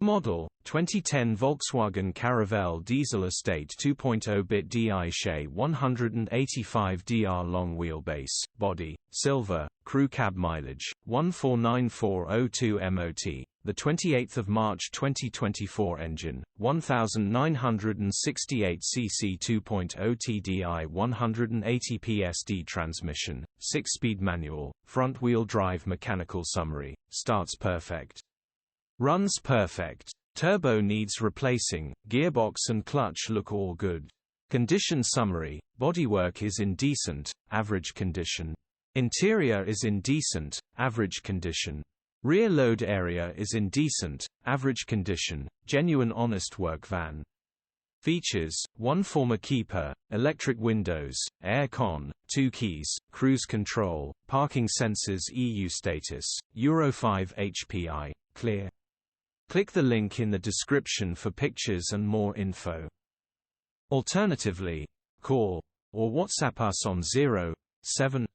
Model 2010 Volkswagen Caravelle Diesel Estate 2.0 BiTDI Shay 185dr long wheelbase, body, silver, crew cab mileage, 149402 MOT, the 28th of March 2024 engine, 1968 cc 2.0 TDI 180 PSD transmission, 6-speed manual, front-wheel drive mechanical summary, starts perfect. Runs perfect. Turbo needs replacing, gearbox and clutch look all good. Condition summary, bodywork is in decent, average condition. Interior is in decent, average condition. Rear load area is in decent, average condition, genuine honest work van. Features: 1 former keeper, electric windows, air con, 2 keys, cruise control, parking sensors, EU status, Euro 5 HPI, clear. Click the link in the description for pictures and more info. Alternatively, call or WhatsApp us on 0.7